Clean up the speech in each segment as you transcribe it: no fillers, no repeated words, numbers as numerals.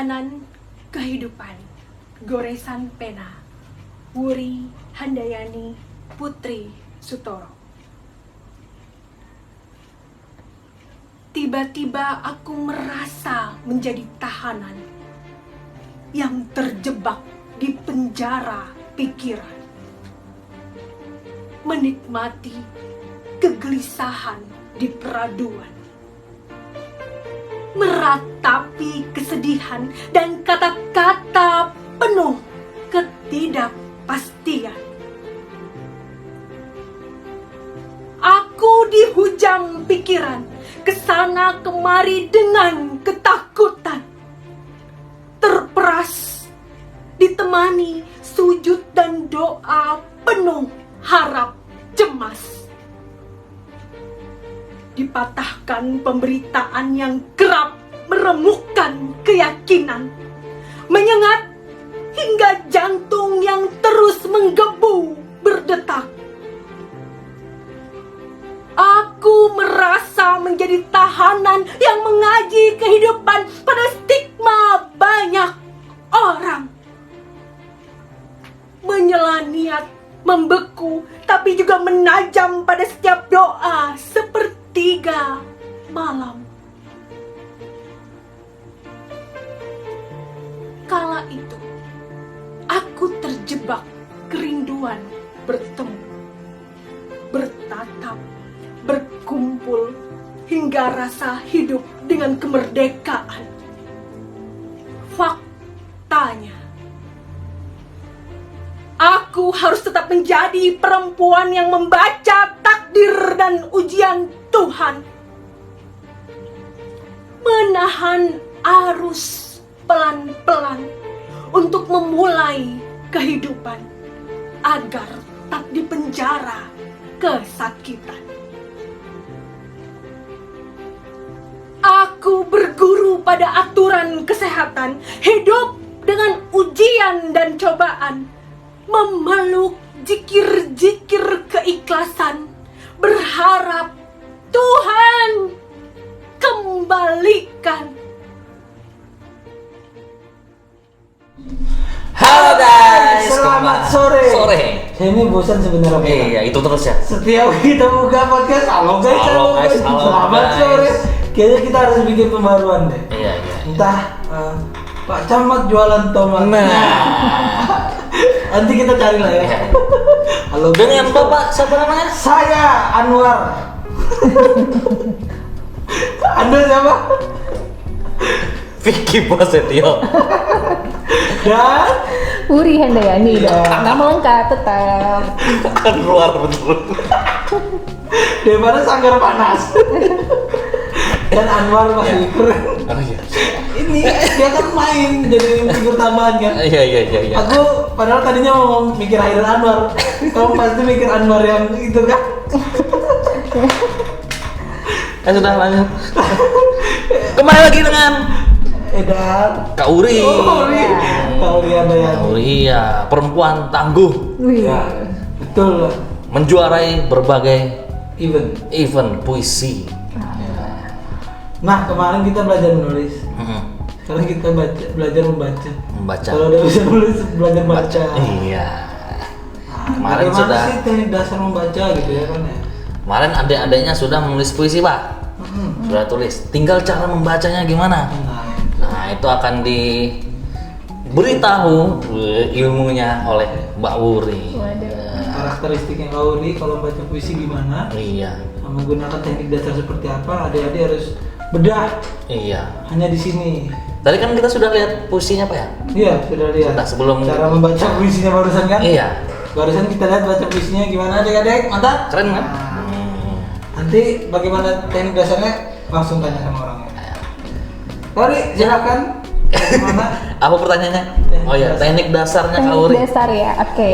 Tahanan Kehidupan, Goresan Pena, Wuri Handayani Putri Sutoro. Tiba-tiba aku merasa menjadi tahanan yang terjebak di penjara pikiran, menikmati kegelisahan di peraduan, meratapi kesedihan dan kata-kata penuh ketidakpastian. Aku dihujam pikiran kesana kemari dengan ketakutan, terperas ditemani sujud dan doa penuh harap cemas. Dipatahkan pemberitaan yang kerap meremukkan keyakinan, menyengat hingga jantung yang terus menggebu berdetak. Aku merasa menjadi tahanan yang mengaji kehidupan pada stigma banyak orang. Menyela niat membeku, tapi juga menajam pada setiap doa sepertiga malam. Kala itu, aku terjebak kerinduan bertemu, bertatap, berkumpul, hingga rasa hidup dengan kemerdekaan. Faktanya, aku harus tetap menjadi perempuan yang membaca takdir dan ujian Tuhan, menahan arus pelan-pelan untuk memulai kehidupan agar tak dipenjara kesakitan. Aku berguru pada aturan kesehatan, hidup dengan ujian dan cobaan, memeluk jikir-jikir keikhlasan, berharap Tuhan kembalikan. Halo guys, selamat sore. Saya ini bosan sebenarnya. Iya, itu terus ya. Setiap kita buka podcast, halo guys, selamat sore. Kayaknya kita harus bikin pembaruan deh. Iya. Entah Pak Camat jualan tomat. Nanti kita cari lah ya. Halo. Dengan Bapak siapa namanya? Saya Anwar. Anda siapa? Vicky Prasetyo. Dan Wuri Handayani dong. Nama lengkap tetap. Kan luar betul. daripada sanggar panas. Dan Anwar masih keren. Oh iya. Ini dia kan main jadi figur tambahan kan. Iya. Aku padahal tadinya mau mikir Hairil Anwar. Kamu pasti mikir Anwar yang itu kan. Sudah lanjut. Kembali lagi dengan Edan. Kak Uri. Kak Uri ada ya. Kak Uri ya, perempuan tangguh. Wih. Ya, betul lah. Menjuarai berbagai Event. puisi. Nah, kemarin kita belajar menulis. Mm-mm. Sekarang kita belajar membaca. Membaca. Kalau udah bisa nulis, belajar baca. Iya. Nah, Kemarin bagaimana sudah. sih teknik dasar membaca gitu ya kan ya? Kemarin adik-adiknya sudah menulis puisi, Pak. Sudah tulis. Tinggal cara membacanya gimana? Nah, itu akan diberitahu ilmunya oleh Mbak Wuri. Waduh. Karakteristiknya Kak Uri kalau baca puisi gimana? Iya. Menggunakan teknik dasar seperti apa? Adik-adik harus bedah Iya. hanya di sini. Tadi kan kita sudah lihat puisinya, Pak ya? Iya, sudah lihat. Sudah, sebelum cara membaca puisinya barusan kan? Iya. Barusan kita lihat baca puisinya gimana adik-adik? Mantap? Keren kan? Nanti bagaimana teknik dasarnya langsung tanya sama orangnya. Kori, silakan. Bagaimana? Apa pertanyaannya? Oh ya, teknik dasarnya Kak Teknik Uri. dasar ya, oke.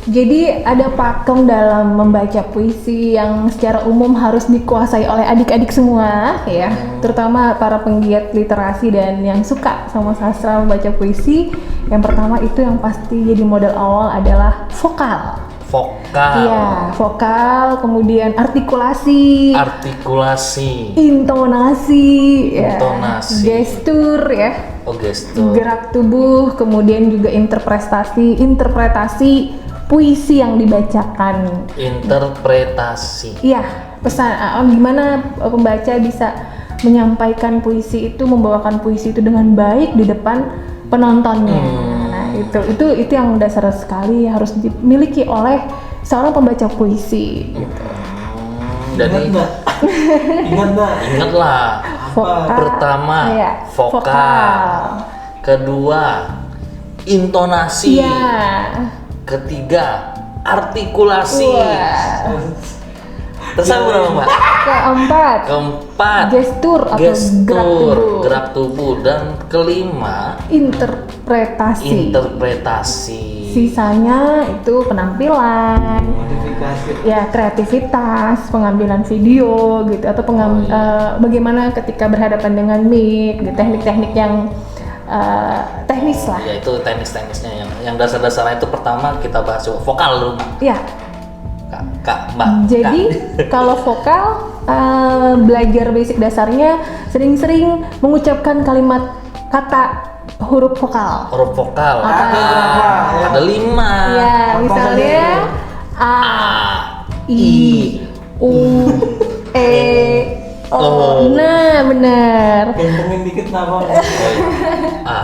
Jadi ada pakem dalam membaca puisi yang secara umum harus dikuasai oleh adik-adik semua ya, terutama para penggiat literasi dan yang suka sama sastra membaca puisi. Yang pertama itu yang pasti jadi modal awal adalah vokal. vokal, Iya, vokal, kemudian artikulasi, intonasi, ya, Intonasi. gestur ya, gestur, gerak tubuh, kemudian juga interpretasi puisi yang dibacakan. interpretasi. Iya, pesan gimana pembaca bisa menyampaikan puisi itu, membawakan puisi itu dengan baik di depan penontonnya. Nah, itu yang dasar sekali harus dimiliki oleh seorang pembaca puisi. Jadi Ingat nggak? ingatlah, Vokal. pertama Iya, vokal, kedua intonasi, Iya. ketiga artikulasi, Wah. tersambung dong Mbak. Keempat Gestur atau gerak tubuh, dan kelima interpretasi. Sisanya itu penampilan, Modifikasi. ya kreativitas, pengambilan video gitu, atau bagaimana ketika berhadapan dengan mic, gitu, teknik-teknik yang teknis lah. Ya itu teknisnya yang dasar-dasarnya itu pertama kita bahas vokal dulu Mbak. Ya, Kak Mbak. jadi kalau vokal belajar basic dasarnya sering-sering mengucapkan kalimat kata huruf vokal. Huruf vokal Ada ada 5. Ya, Apa misalnya A, I, U, E, O. Nah, benar. Gantengin dikit nama. A.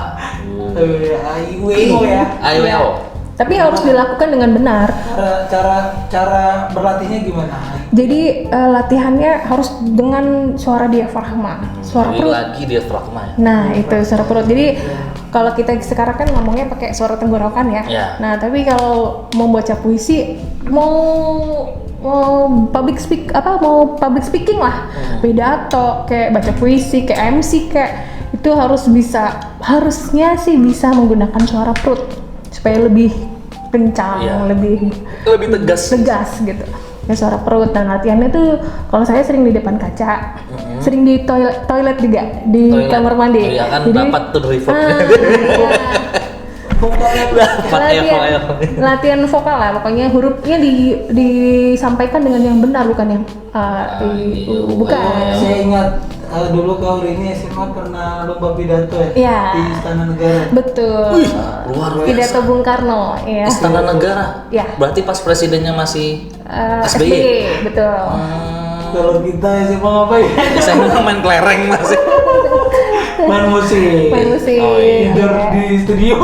Aiweo ya. Ayo. Tapi harus dilakukan dengan benar. Cara berlatihnya gimana? Jadi latihannya harus dengan suara diafragma, suara perut. Lagi diafragma ya. Nah, itu suara perut. Jadi kalau kita sekarang kan ngomongnya pakai suara tenggorokan ya. Ya. Nah, tapi kalau mau baca puisi, mau public speaking lah, pidato, kayak baca puisi, kayak MC, kayak itu harusnya sih bisa menggunakan suara perut supaya lebih kencang, Iya. lebih tegas gitu. Ya, suara perut. Dan latihannya tuh kalau saya sering di depan kaca, sering di toilet juga, di Toilet. kamar mandi. Iya kan dapat tuh reverb. Iya. Latihan vokal lah, pokoknya hurufnya disampaikan dengan yang benar, bukan yang bukan. Saya ingat dulu kau ini SMA pernah lomba pidato ya Iya. di Istana Negara. Betul. Luar biasa. Pidato Bung Karno, ya. Istana Negara. Iya. Berarti pas presidennya masih SBY, betul. Kalau kita SMA ngapain? Saya main kelereng masih. Main musik. Main musik. Oh, iya. Tidur di studio.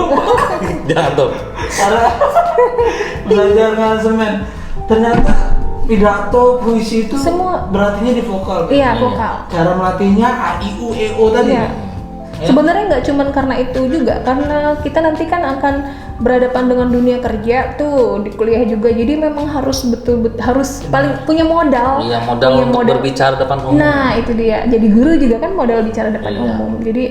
Jangan tuh. Karena belajar ngasemen. Ternyata pidato, puisi itu Semua. berartinya di vokal. Kan? Iya, vokal. Cara melatihnya A, I, U, E, O tadi. Iya. Sebenarnya nggak cuman karena itu juga, karena kita nanti kan akan berhadapan dengan dunia kerja tuh di kuliah juga, jadi memang harus harus paling punya modal. Iya, modal untuk berbicara depan umum. Nah, itu dia. Jadi guru juga kan modal bicara depan Iya. umum. Jadi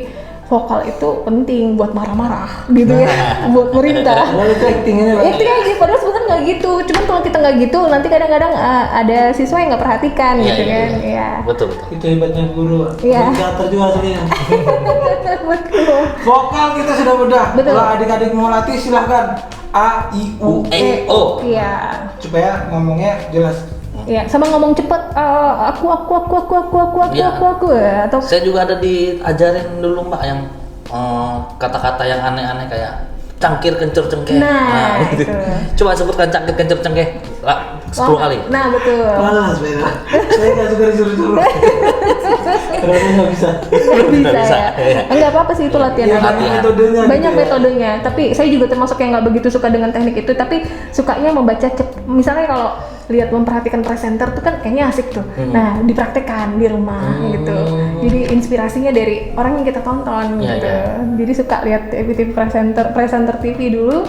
vokal itu penting buat marah-marah gitu ya, buat merintah. Lalu itu actingnya Pak. Itu aja, padahal sebenarnya nggak gitu. Cuman kalau kita nggak gitu, nanti kadang-kadang ada siswa yang nggak perhatikan gitu kan. Iya. Betul. Itu hebatnya guru. Iya. Teater juga aslinya. Betul. Vokal kita sudah mudah. Betul. Kalau adik-adik mau latih silahkan A, I, U, E, O. Iya. supaya ngomongnya jelas. Iya, sama ngomong cepet, aku, Iya. atau Saya juga ada diajarin dulu Mbak yang kata-kata yang aneh-aneh kayak cangkir kencur cengkeh. Nah, itu. Coba sebutkan cangkir kencur cengkeh 10 kali. Nah, betul. Malas beda. Saya nggak suka disuruh-suruh. Ternyata nggak bisa. Bisa bisa, ya. iya. Enggak apa-apa sih itu latihan Iya, aja. banyak metodenya. Banyak gitu ya. metodenya, tapi saya juga termasuk yang nggak begitu suka dengan teknik itu, tapi sukanya membaca misalnya kalau lihat memperhatikan presenter tuh kan kayaknya asik tuh. Nah, dipraktekkan di rumah gitu. Jadi inspirasinya dari orang yang kita tonton Iya, gitu. iya. Jadi suka lihat TV presenter TV dulu,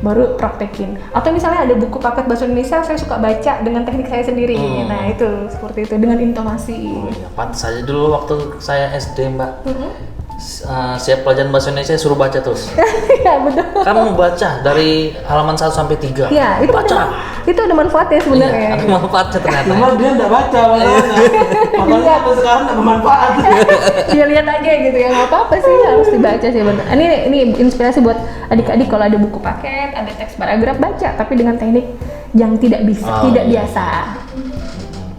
baru praktekin. Atau misalnya ada buku paket bahasa Indonesia, saya suka baca dengan teknik saya sendiri. Nah, itu seperti itu dengan intonasi. Oh iya, pantas saja dulu waktu saya SD Mbak. siap pelajaran bahasa Indonesia suruh baca terus. Ya betul. Kamu baca dari halaman 1 sampai 3. Ya itu baca. itu ada manfaatnya sebenarnya. Iya, ada manfaatnya ternyata. Cuma dia nggak baca makanya. Makanya sampai sekarang nggak bermanfaat. Dia lihat aja gitu ya, nggak apa-apa sih, harus dibaca sih benar. Ini inspirasi buat adik-adik kalau ada buku paket, ada teks paragraf baca, tapi dengan teknik yang tidak Iya. biasa.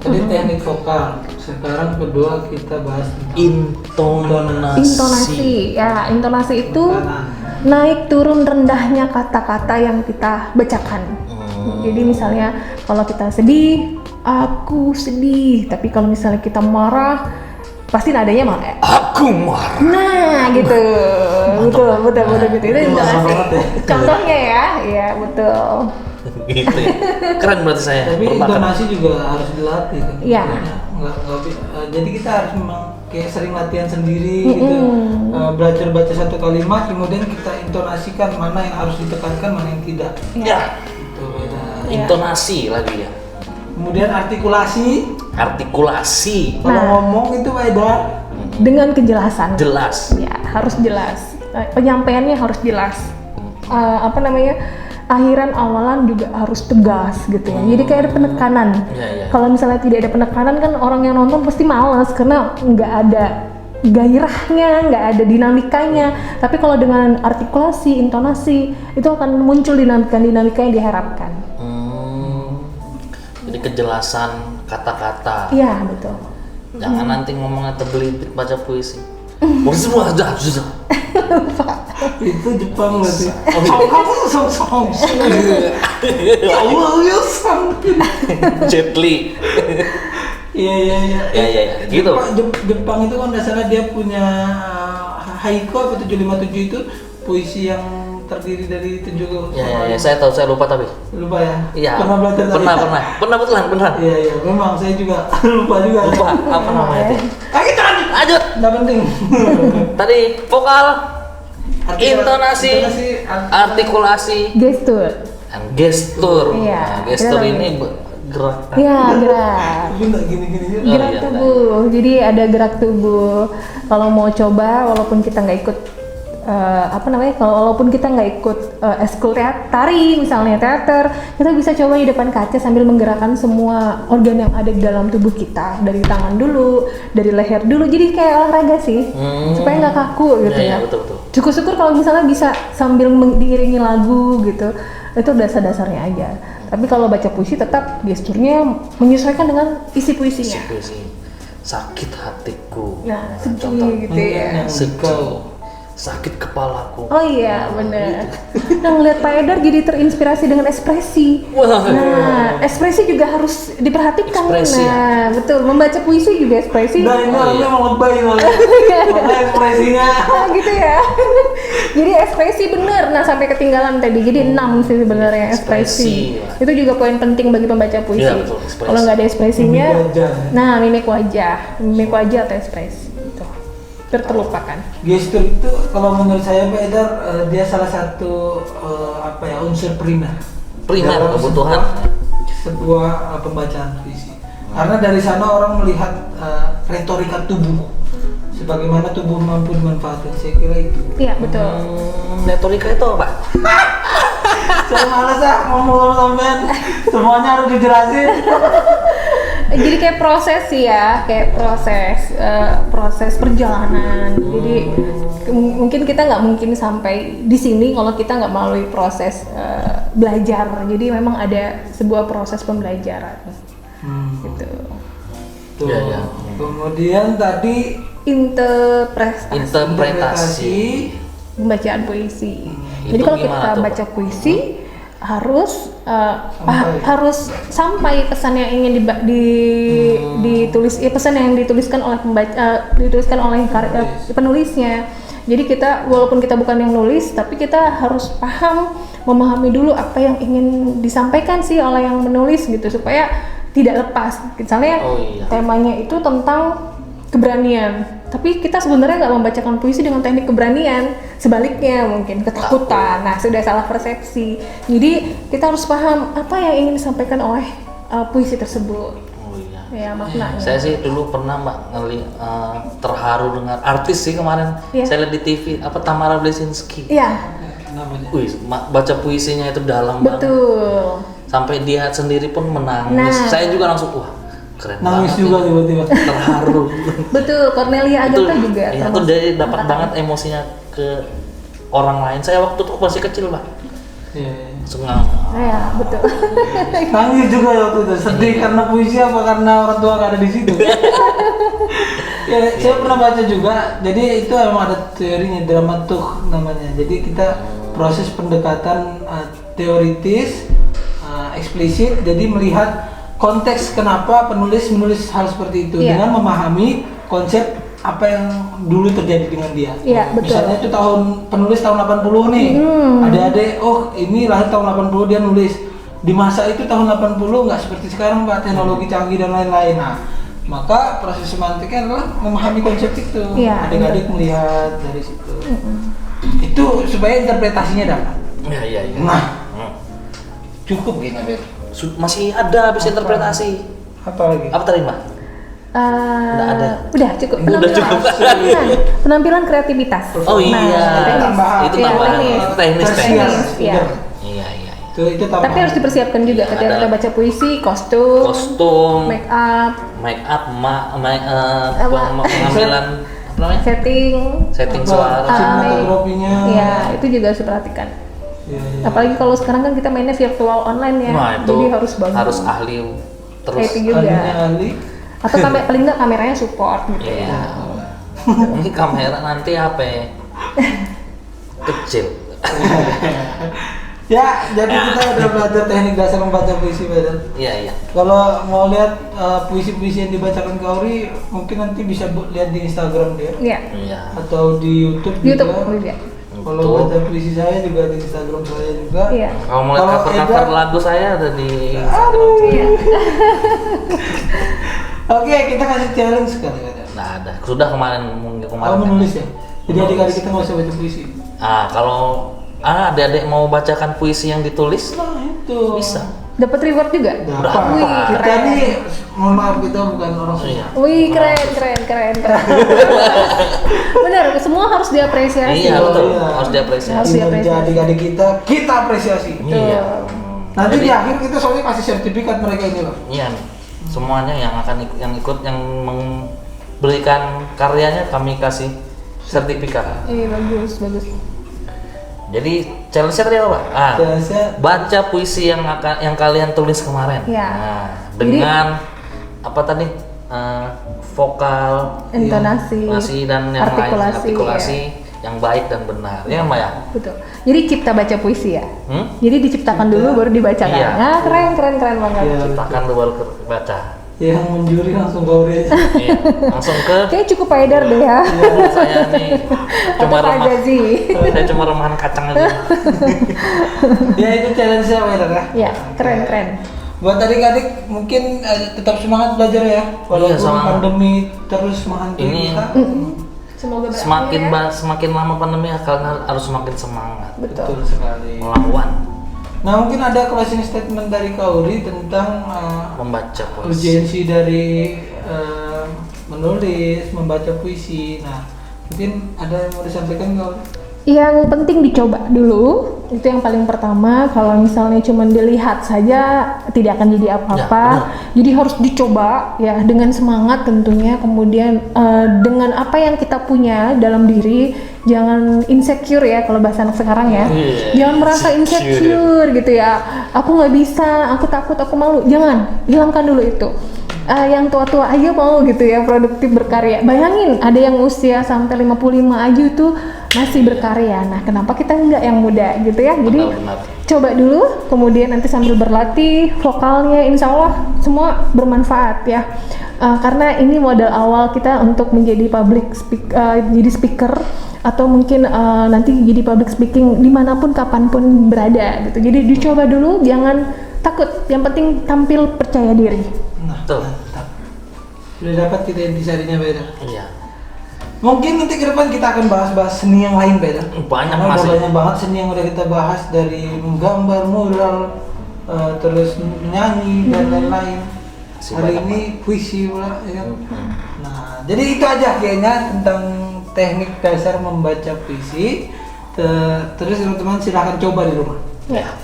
Tadi teknik vokal. Sekarang kedua kita bahas tentang Intonasi, ya intonasi itu Makanan. naik turun rendahnya kata-kata yang kita bacakan. Jadi misalnya kalau kita sedih, aku sedih, tapi kalau misalnya kita marah, pasti nadanya marah. Aku marah. Nah, gitu. betul gitu. Itu intonasi. banget ya. Contohnya ya, iya betul. Gitu ya. Keren berarti saya. Tapi berbakat. intonasi juga harus dilatih kan. Iya. Jadi kita harus memang kayak sering latihan sendiri gitu. Belajar baca satu kalimat, kemudian kita intonasikan mana yang harus ditekankan, mana yang tidak. Ya, Gitu, beda. intonasi lagi ya. Kemudian artikulasi. Artikulasi. Kalau Nah. ngomong itu beda. Dengan kejelasan. Jelas. Ya, harus jelas. Penyampaiannya harus jelas. Akhiran awalan juga harus tegas gitu ya. Jadi kayak ada penekanan. Iya. Kalau misalnya tidak ada penekanan kan orang yang nonton pasti males karena nggak ada gairahnya, nggak ada dinamikanya. Tapi kalau dengan artikulasi, intonasi itu akan muncul dinamika yang diharapkan. Jadi kejelasan kata-kata. Iya betul. Jangan nanti ngomongnya terbelibet baca puisi. Semua sudah. Itu Jepang berarti. Song. Allah ya sang. Jet Li. Iya. Ya, gitu. Jepang itu kan dasarnya dia punya haiku apa 757 itu puisi yang terdiri dari 7 Ya, saya tahu, saya lupa tapi. Lupa ya? Iya. Pernah belajar tadi? Pernah beneran. Iya, memang saya juga lupa juga. Lupa apa namanya itu? Kita Lanjut. nggak penting. Tadi vokal, intonasi, artikulasi, Gestur. dan gestur. Iya, Nah, gestur kita ini gerak. Iya, gerak. Tapi nggak gini-gini juga. Oh, Gerak iya, tubuh. Jadi ada gerak tubuh. Kalau mau coba, walaupun kita nggak ikut walaupun kita nggak ikut eskul tari misalnya teater, kita bisa coba di depan kaca sambil menggerakkan semua organ yang ada di dalam tubuh kita, dari tangan dulu, dari leher dulu, jadi kayak olahraga sih, supaya nggak kaku gitu Iya, ya. betul. Syukur-syukur kalau misalnya bisa sambil diiringi lagu gitu, itu dasar-dasarnya aja. Tapi kalau baca puisi tetap gesturnya menyesuaikan dengan isi puisinya. Puisi. Sakit hatiku. Nah, Contoh. sedih gitu ya. Sedih. Sakit kepalaku. Oh iya, bener. Nah, ngeliat Pak Edar jadi terinspirasi dengan ekspresi. Wah. Nah, ekspresi juga harus diperhatikan. Ekspresi, Nah, betul. Membaca puisi juga ekspresi. Nah, ini orangnya mau lebay lagi. Makanya ekspresinya. Nah, gitu ya. Jadi ekspresi bener. Nah, sampai ketinggalan tadi. Jadi 6 sih sebenarnya ekspresi. Ekspresi. Itu juga poin penting bagi pembaca puisi. Iya, betul, ekspresi. Kalau nggak ada ekspresinya, Mimik wajah. nah mimik wajah atau ekspresi. Itu terlupakan. Gestur itu kalau menurut saya Pak Edar dia salah satu unsur primer dalam Kebutuhan. sebuah pembacaan puisi. Karena dari sana orang melihat retorika tubuh, sebagaimana tubuh mampu dimanfaatkan. Saya kira itu. Iya, betul. Retorika itu apa? Saya malas ngomong sampean, semuanya harus dijelasin. Jadi kayak proses sih ya, kayak proses perjalanan. Jadi mungkin kita nggak mungkin sampai di sini kalau kita nggak melalui proses belajar. Jadi memang ada sebuah proses pembelajaran gitu. Tuh. Iya. Kemudian tadi Interpretasi. pembacaan puisi. Itu Jadi kalau gimana kita tuh, baca Pak? puisi harus sampai pesan yang ingin ditulis, pesan yang dituliskan oleh dituliskan oleh penulisnya. Jadi kita walaupun kita bukan yang nulis, tapi kita harus memahami dulu apa yang ingin disampaikan sih oleh yang menulis gitu, supaya tidak lepas. Misalnya temanya itu tentang keberanian, tapi kita sebenarnya nggak membacakan puisi dengan teknik keberanian, sebaliknya mungkin ketakutan. Nah, sudah salah persepsi. Jadi kita harus paham apa yang ingin disampaikan oleh puisi tersebut. Oh iya. Ya, maknanya. Saya sih dulu pernah Mbak terharu dengan artis sih kemarin. Iya. Saya lihat di TV Tamara Blesinski. Iya, namanya. Wih, baca puisinya itu dalam banget. betul. Sampai dia sendiri pun menangis. Nah. Saya juga langsung wah, keren Nangis banget. juga ini. tiba-tiba. Terharu. Betul, Cornelia itu Agatha juga. iya, itu termasuk dia dapat angkatan. banget emosinya ke orang lain. Saya waktu itu masih kecil Mbak. Iya. Langsung Ya, betul. Nangis juga ya waktu itu. Sedih karena puisi apa karena orang tua gak ada di situ. Ya, saya pernah baca juga. Jadi itu emang ada teorinya, dramaturg namanya. Jadi kita proses pendekatan teoritis, eksplisit. Jadi melihat konteks kenapa penulis menulis hal seperti itu Iya. dengan memahami konsep apa yang dulu terjadi dengan dia. Iya, betul. Misalnya itu penulis tahun 80 nih. Adik-adik, oh ini lahir tahun 80 dia nulis. Di masa itu tahun 80 nggak seperti sekarang Pak, teknologi canggih dan lain-lain. Nah, maka proses semantiknya adalah memahami konsep itu. Iya, Adik-adik melihat dari situ. Itu supaya interpretasinya dapat. iya. Nah, Hmm. cukup gini, Bet. Masih ada habis interpretasi. Apa lagi? Apa tadi Mbak? Udah ada. Udah cukup. Udah cukup. Penampilan kreativitas. Oh iya. tambahan. Itu Iya, tambahan. teknis. Teknis. Iya. Iya. Itu tambahan. Tapi harus dipersiapkan juga ketika Ada. kita baca puisi, kostum, Kostum, make up, pengambilan apa namanya? Setting suara. sinematografinya. ya itu juga harus diperhatikan. Iya, iya. Apalagi kalau sekarang kan kita mainnya virtual online ya, Nah, itu jadi harus bagus. harus ahli terus. Kayak itu juga. Ahlinya ahli. Atau paling nggak kameranya support gitu Iya. ya. Ini kamera nanti apa ya? Kecil. Ya, jadi kita udah belajar teknik dasar membaca puisi, Badan. Iya. Kalau mau lihat puisi-puisi yang dibacakan Kauri, mungkin nanti bisa lihat di Instagram dia Iya. Iya. atau di YouTube YouTube juga. juga. Kalau Betul. baca puisi saya juga di Instagram saya juga. Iya. Kalau mau lihat Kalau cover-cover Eda- lagu saya ada di Instagram. Iya. Oke, kita kasih challenge sekali, Badan. Nah, ada. Sudah kemarin Kamu menulis ya? Jadi adik-adik kita nggak usah baca puisi. Kalau adik-adik mau bacakan puisi yang ditulis, Nah itu. bisa. Dapat reward juga. Dapat. Wih, Kita keren. nih, mohon maaf kita bukan orang Iya. susah. Wih, keren. Benar, semua harus diapresiasi. Iya, betul. Iya. Harus diapresiasi. Harus Kinerja diapresiasi. adik-adik kita apresiasi. Iya. Nanti Jadi, di akhir kita soalnya kasih sertifikat mereka ini loh. iya nih. Semuanya yang akan ikut yang memberikan karyanya kami kasih sertifikat. Bagus. Jadi challenge-nya tadi apa, Pak? Challenge-nya Baca puisi yang kalian tulis kemarin. Iya. Nah, dengan apa tadi? Vokal, Intonasi, nasi dan yang lain, artikulasi, artikulasi yang baik dan benar. Ya, Mbak ya? Betul. Jadi cipta baca puisi ya. Hmm? Jadi diciptakan dulu baru dibacakan. Iya. Nah, keren banget. Iya. Ciptakan lu baru baca. yang menjuri langsung Kauri aja. Iya. Langsung ke Kayaknya cukup Haidar deh ya. saya nih cuma Atau Pak remah. Gazi. Saya cuma remahan kacang aja. Ya itu challenge-nya Waiter ya. Ya, keren. Buat adik-adik mungkin tetap semangat belajar ya. Walaupun sama. pandemi terus menghantui Ini kita. Semoga berakhir Semakin ya. semakin lama pandemi kalian harus semakin semangat Betul. Betul sekali. melawan Nah mungkin ada closing statement dari Kauri tentang membaca puisi. urgensi dari menulis, membaca puisi. Nah mungkin ada yang mau disampaikan Kauri? Yang penting dicoba dulu, itu yang paling pertama. Kalau misalnya cuma dilihat saja tidak akan jadi apa-apa. Ya, Jadi harus dicoba ya dengan semangat tentunya. Kemudian dengan apa yang kita punya dalam diri, jangan insecure ya kalau bahasa anak sekarang ya. Iya, Jangan merasa insecure gitu ya. Aku nggak bisa, aku takut, aku malu. Jangan, hilangkan dulu itu. Yang tua-tua aja mau gitu ya produktif berkarya. Bayangin ada yang usia sampai 55 aja itu masih berkarya. Nah, kenapa kita enggak yang muda gitu ya? Jadi Benar-benar. coba dulu, kemudian nanti sambil berlatih vokalnya, insya Allah semua bermanfaat ya. Karena ini modal awal kita untuk menjadi jadi speaker atau mungkin nanti jadi public speaking dimanapun kapanpun berada gitu. Jadi dicoba dulu, jangan takut. Yang penting tampil percaya diri. Nah, Betul. mantap. Sudah dapat kita intisarinya Waiter. Iya. Mungkin nanti ke depan kita akan bahas-bahas seni yang lain Waiter. Banyak Karena masih. udah banyak banget seni yang udah kita bahas, dari menggambar, mural, terus menyanyi dan lain-lain. Masih Hari banyak, ini puisi pula, ya kan? Nah, jadi itu aja kayaknya tentang teknik dasar membaca puisi. Terus teman-teman silahkan coba di rumah. Ya.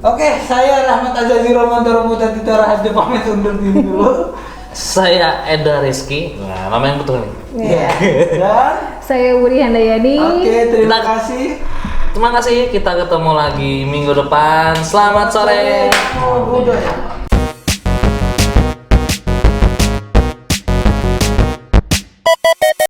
Oke, saya Rahmat Azazi Romanto Romutan Tito Raharjo pamit undur diri dulu. Saya Eda Rizky. Nah, nama yang betul nih. Iya. Dan Saya Wuri Handayani. oke, terima Kita- kasih. Terima kasih. Kita ketemu lagi minggu depan. Selamat sore. Oh, udah ya.